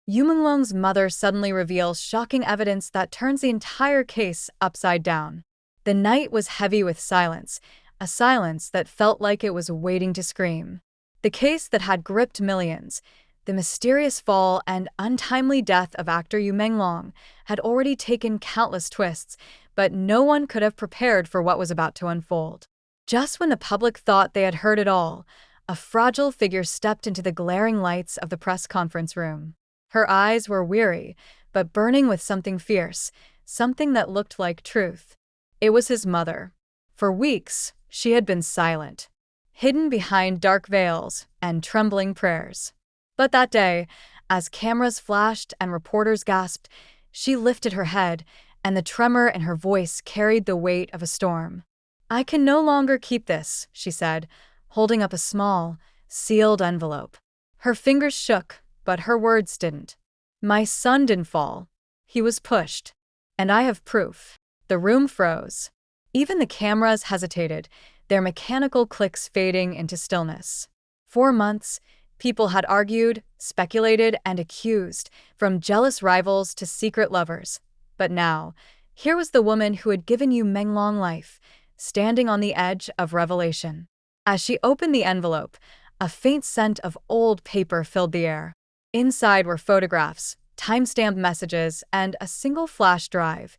Menglong's mother suddenly reveals shocking evidence that turns the entire case upside down. The night was heavy with silence, a silence that felt like it was waiting to scream. The case that had gripped millions, the mysterious fall and untimely death of actor Menglong, had already taken countless twists, but no one could have prepared for what was about to unfold. Just when the public thought they had heard it all, a fragile figure stepped into the glaring lights of the press conference room. Her eyes were weary, but burning with something fierce, something that looked like truth. It was his mother. For weeks, she had been silent, hidden behind dark veils and trembling prayers. But that day, as cameras flashed and reporters gasped, she lifted her head, and the tremor in her voice carried the weight of a storm. "I can no longer keep this," she said, holding up a small, sealed envelope. Her fingers shook, but her words didn't. "My son didn't fall. He was pushed. And I have proof." The room froze. Even the cameras hesitated, their mechanical clicks fading into stillness. For months, people had argued, speculated, and accused, from jealous rivals to secret lovers. But now, here was the woman who had given Menglong life, standing on the edge of revelation. As she opened the envelope, a faint scent of old paper filled the air. Inside were photographs, time-stamped messages, and a single flash drive,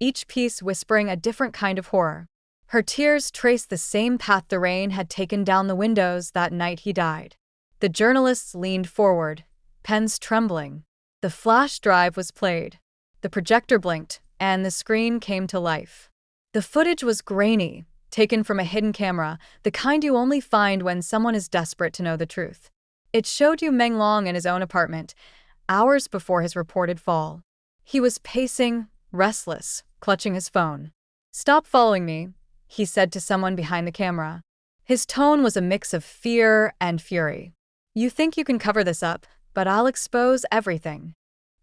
each piece whispering a different kind of horror. Her tears traced the same path the rain had taken down the windows that night he died. The journalists leaned forward, pens trembling. The flash drive was played. The projector blinked, and the screen came to life. The footage was grainy, taken from a hidden camera, the kind you only find when someone is desperate to know the truth. It showed Menglong in his own apartment, hours before his reported fall. He was pacing, restless, clutching his phone. "Stop following me," he said to someone behind the camera. His tone was a mix of fear and fury. "You think you can cover this up, but I'll expose everything."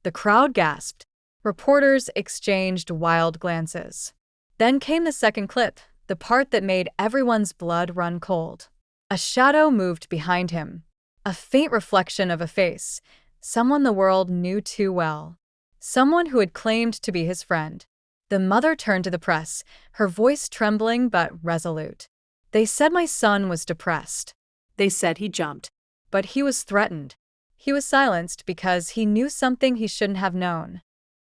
The crowd gasped. Reporters exchanged wild glances. Then came the second clip, the part that made everyone's blood run cold. A shadow moved behind him. A faint reflection of a face, someone the world knew too well. Someone who had claimed to be his friend. The mother turned to the press, her voice trembling but resolute. "They said my son was depressed. They said he jumped. But he was threatened. He was silenced because he knew something he shouldn't have known."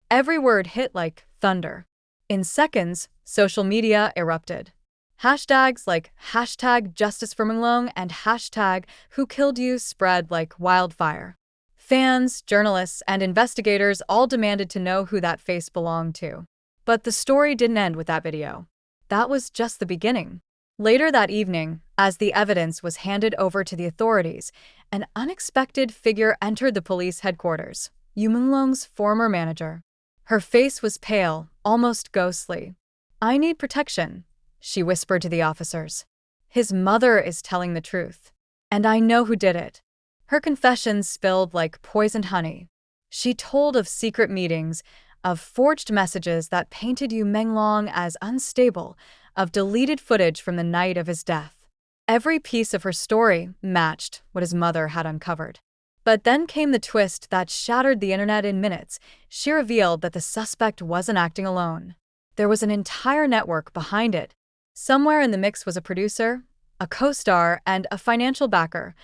Every word hit like thunder. In seconds, social media erupted. Hashtags like #JusticeForMenglong and #WhoKilledYou spread like wildfire. Fans, journalists, and investigators all demanded to know who that face belonged to. But the story didn't end with that video. That was just the beginning. Later that evening, as the evidence was handed over to the authorities, an unexpected figure entered the police headquarters, Menglong's former manager. Her face was pale, almost ghostly. "I need protection," she whispered to the officers. "His mother is telling the truth. And I know who did it." Her confessions spilled like poisoned honey. She told of secret meetings, of forged messages that painted Menglong as unstable, of deleted footage from the night of his death. Every piece of her story matched what his mother had uncovered. But then came the twist that shattered the internet in minutes. She revealed that the suspect wasn't acting alone. There was an entire network behind it. Somewhere in the mix was a producer, a co-star, and a financial backer,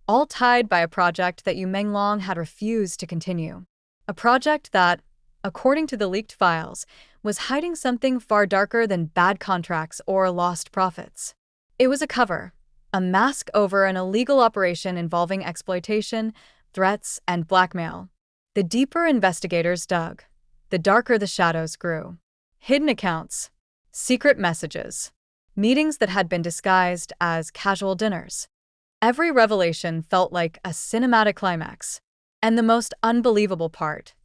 all tied by a project that Menglong had refused to continue. A project that, according to the leaked files, was hiding something far darker than bad contracts or lost profits. It was a cover, a mask over an illegal operation involving exploitation, threats, and blackmail. The deeper investigators dug, the darker the shadows grew. Hidden accounts, secret messages, meetings that had been disguised as casual dinners. Every revelation felt like a cinematic climax. And the most unbelievable part,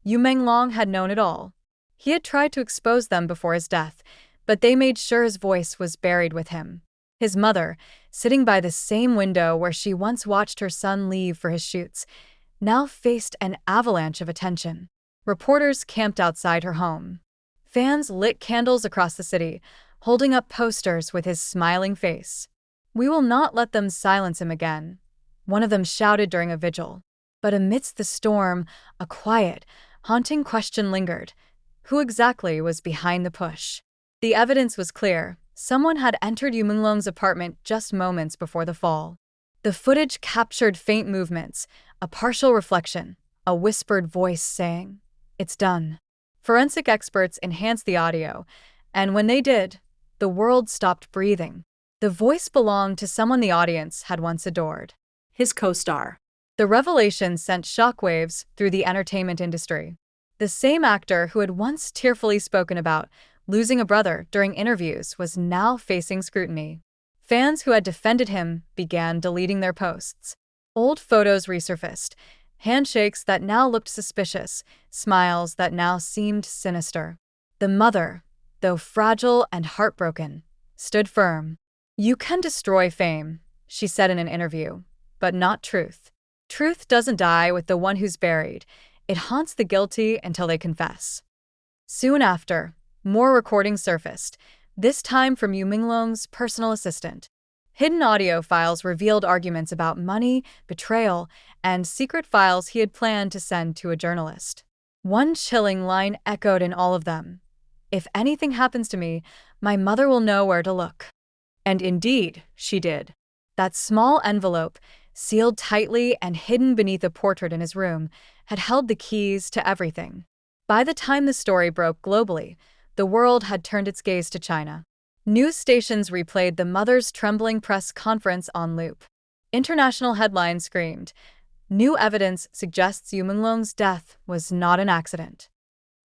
Menglong had known it all. He had tried to expose them before his death, but they made sure his voice was buried with him. His mother, sitting by the same window where she once watched her son leave for his shoots, now faced an avalanche of attention. Reporters camped outside her home. Fans lit candles across the city, holding up posters with his smiling face. "We will not let them silence him again," one of them shouted during a vigil. But amidst the storm, a quiet, haunting question lingered. Who exactly was behind the push? The evidence was clear. Someone had entered Menglong's apartment just moments before the fall. The footage captured faint movements, a partial reflection, a whispered voice saying, "It's done." Forensic experts enhanced the audio, and when they did, the world stopped breathing. The voice belonged to someone the audience had once adored. His co-star. The revelation sent shockwaves through the entertainment industry. The same actor who had once tearfully spoken about losing a brother during interviews was now facing scrutiny. Fans who had defended him began deleting their posts. Old photos resurfaced, handshakes that now looked suspicious, smiles that now seemed sinister. The mother, though fragile and heartbroken, stood firm. "You can destroy fame," she said in an interview, "but not truth. Truth doesn't die with the one who's buried. It haunts the guilty until they confess." Soon after, more recordings surfaced, this time from Menglong's personal assistant. Hidden audio files revealed arguments about money, betrayal, and secret files he had planned to send to a journalist. One chilling line echoed in all of them: "If anything happens to me, my mother will know where to look." And indeed, she did. That small envelope, sealed tightly and hidden beneath a portrait in his room, had held the keys to everything. By the time the story broke globally, the world had turned its gaze to China. News stations replayed the mother's trembling press conference on loop. International headlines screamed, "New evidence suggests Menglong's death was not an accident."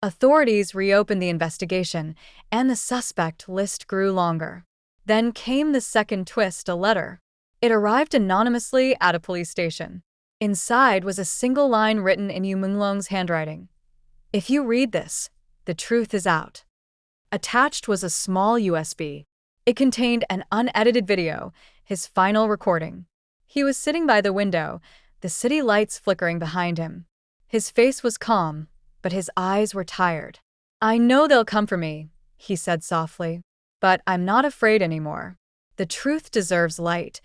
Authorities reopened the investigation, and the suspect list grew longer. Then came the second twist: a letter. It arrived anonymously at a police station. Inside was a single line written in Menglong's handwriting: "If you read this, the truth is out." Attached was a small USB. It contained an unedited video, his final recording. He was sitting by the window, the city lights flickering behind him. His face was calm, but his eyes were tired. "I know they'll come for me," he said softly, "but I'm not afraid anymore. The truth deserves light,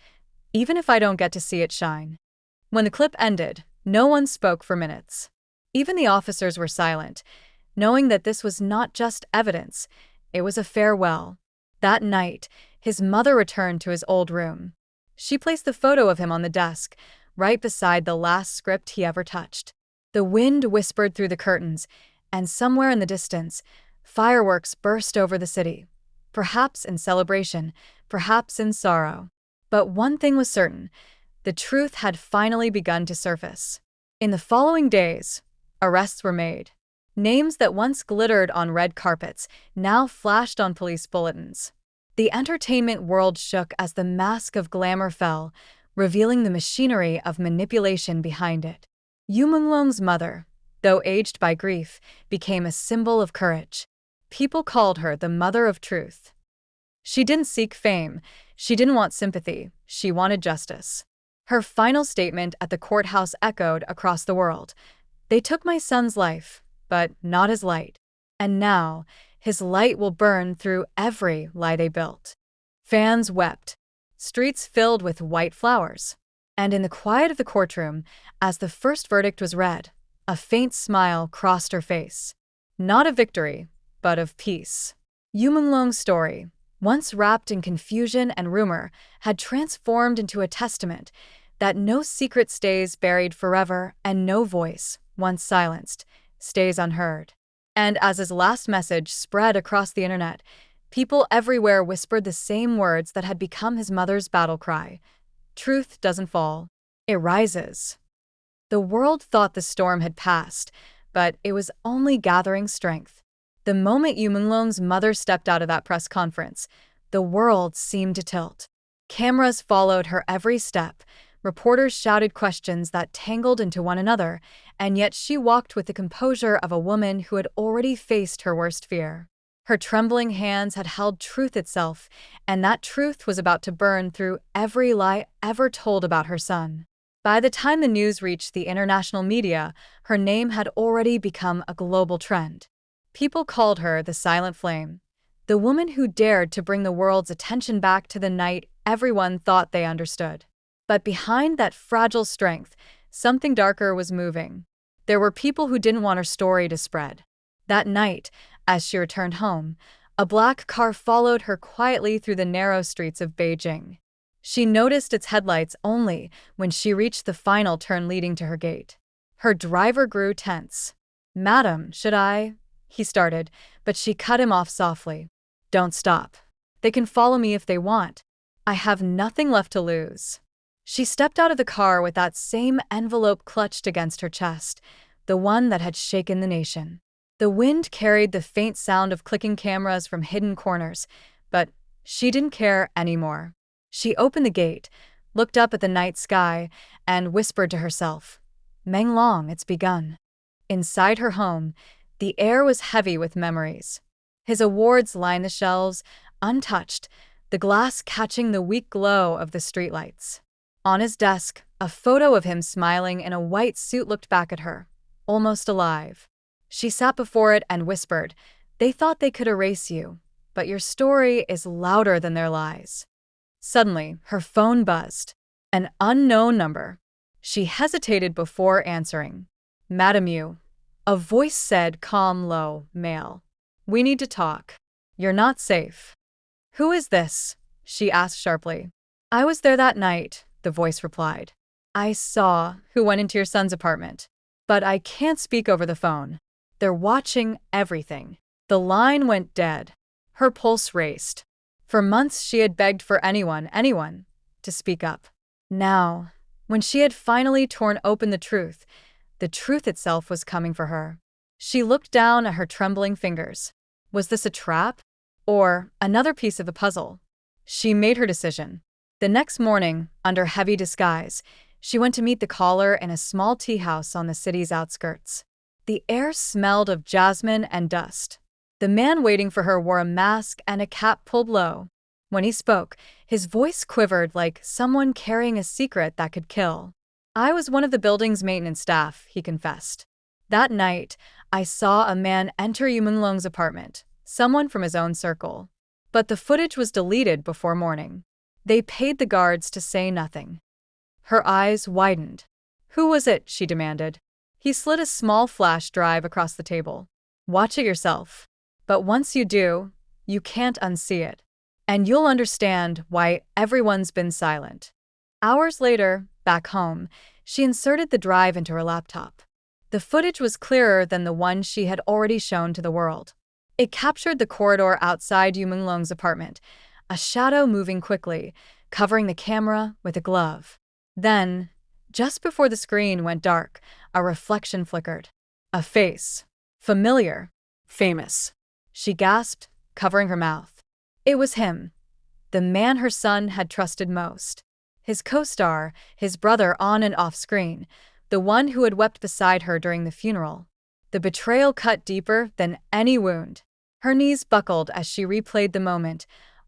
even if I don't get to see it shine." When the clip ended, no one spoke for minutes. Even the officers were silent, knowing that this was not just evidence, it was a farewell. That night, his mother returned to his old room. She placed the photo of him on the desk, right beside the last script he ever touched. The wind whispered through the curtains, and somewhere in the distance, fireworks burst over the city. Perhaps in celebration, perhaps in sorrow. But one thing was certain: the truth had finally begun to surface. In the following days, arrests were made. Names that once glittered on red carpets now flashed on police bulletins. The entertainment world shook as the mask of glamour fell, revealing the machinery of manipulation behind it. Menglong's mother, though aged by grief, became a symbol of courage. People called her the mother of truth. She didn't seek fame, she didn't want sympathy, she wanted justice. Her final statement at the courthouse echoed across the world: "They took my son's life, but not his light. And now, his light will burn through every lie they built." Fans wept. Streets filled with white flowers. And in the quiet of the courtroom, as the first verdict was read, a faint smile crossed her face. Not of victory, but of peace. Menglong's story, once wrapped in confusion and rumor, had transformed into a testament that no secret stays buried forever and no voice, once silenced, stays unheard. And as his last message spread across the internet, people everywhere whispered the same words that had become his mother's battle cry: "Truth doesn't fall, it rises." The world thought the storm had passed, but it was only gathering strength. The moment Menglong's mother stepped out of that press conference, the world seemed to tilt. Cameras followed her every step. Reporters shouted questions that tangled into one another, and yet she walked with the composure of a woman who had already faced her worst fear. Her trembling hands had held truth itself, and that truth was about to burn through every lie ever told about her son. By the time the news reached the international media, her name had already become a global trend. People called her the Silent Flame, the woman who dared to bring the world's attention back to the night everyone thought they understood. But behind that fragile strength, something darker was moving. There were people who didn't want her story to spread. That night, as she returned home, a black car followed her quietly through the narrow streets of Beijing. She noticed its headlights only when she reached the final turn leading to her gate. Her driver grew tense. "Madam, should I?" he started, but she cut him off softly. "Don't stop. They can follow me if they want. I have nothing left to lose." She stepped out of the car with that same envelope clutched against her chest, the one that had shaken the nation. The wind carried the faint sound of clicking cameras from hidden corners, but she didn't care anymore. She opened the gate, looked up at the night sky, and whispered to herself, "Menglong, it's begun." Inside her home, the air was heavy with memories. His awards lined the shelves, untouched, the glass catching the weak glow of the streetlights. On his desk, a photo of him smiling in a white suit looked back at her, almost alive. She sat before it and whispered, "They thought they could erase you, but your story is louder than their lies." Suddenly, her phone buzzed. An unknown number. She hesitated before answering. "Madam Yu." A voice said, calm, low, male. "We need to talk. You're not safe." "Who is this?" she asked sharply. "I was there that night," the voice replied. "I saw who went into your son's apartment. But I can't speak over the phone. They're watching everything." The line went dead. Her pulse raced. For months she had begged for anyone, to speak up. Now, when she had finally torn open the truth itself was coming for her. She looked down at her trembling fingers. Was this a trap? Or another piece of the puzzle? She made her decision. The next morning, under heavy disguise, she went to meet the caller in a small tea house on the city's outskirts. The air smelled of jasmine and dust. The man waiting for her wore a mask and a cap pulled low. When he spoke, his voice quivered like someone carrying a secret that could kill. "I was one of the building's maintenance staff," he confessed. "That night, I saw a man enter Yumong's apartment, someone from his own circle. But the footage was deleted before morning. They paid the guards to say nothing." Her eyes widened. "Who was it?" she demanded. He slid a small flash drive across the table. "Watch it yourself. But once you do, you can't unsee it. And you'll understand why everyone's been silent." Hours later, back home, she inserted the drive into her laptop. The footage was clearer than the one she had already shown to the world. It captured the corridor outside Yumong's apartment, a shadow moving quickly, covering the camera with a glove. Then, just before the screen went dark, a reflection flickered. A face. Familiar. Famous. She gasped, covering her mouth. It was him. The man her son had trusted most. His co-star, his brother on and off screen, the one who had wept beside her during the funeral. The betrayal cut deeper than any wound. Her knees buckled as she replayed the moment,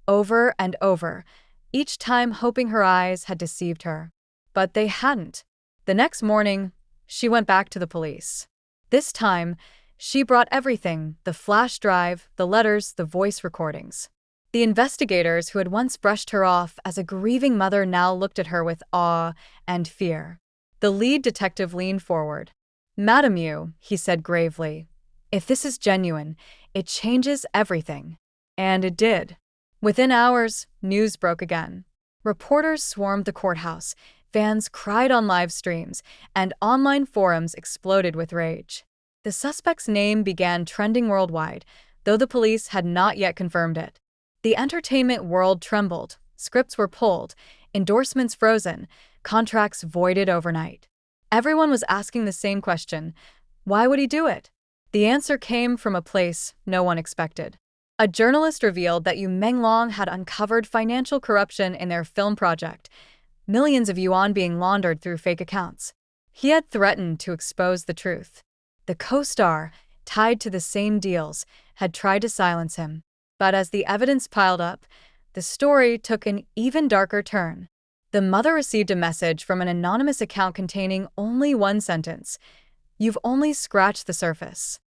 over and over, each time hoping her eyes had deceived her. But they hadn't. The next morning, she went back to the police. This time, she brought everything: the flash drive, the letters, the voice recordings. The investigators who had once brushed her off as a grieving mother now looked at her with awe and fear. The lead detective leaned forward. "Madam Yu," he said gravely, "if this is genuine, it changes everything." And it did. Within hours, news broke again. Reporters swarmed the courthouse, fans cried on live streams, and online forums exploded with rage. The suspect's name began trending worldwide, though the police had not yet confirmed it. The entertainment world trembled, scripts were pulled, endorsements frozen, contracts voided overnight. Everyone was asking the same question: why would he do it? The answer came from a place no one expected. A journalist revealed that Menglong had uncovered financial corruption in their film project, millions of yuan being laundered through fake accounts. He had threatened to expose the truth. The co-star, tied to the same deals, had tried to silence him. But as the evidence piled up, the story took an even darker turn. The mother received a message from an anonymous account containing only one sentence: "You've only scratched the surface."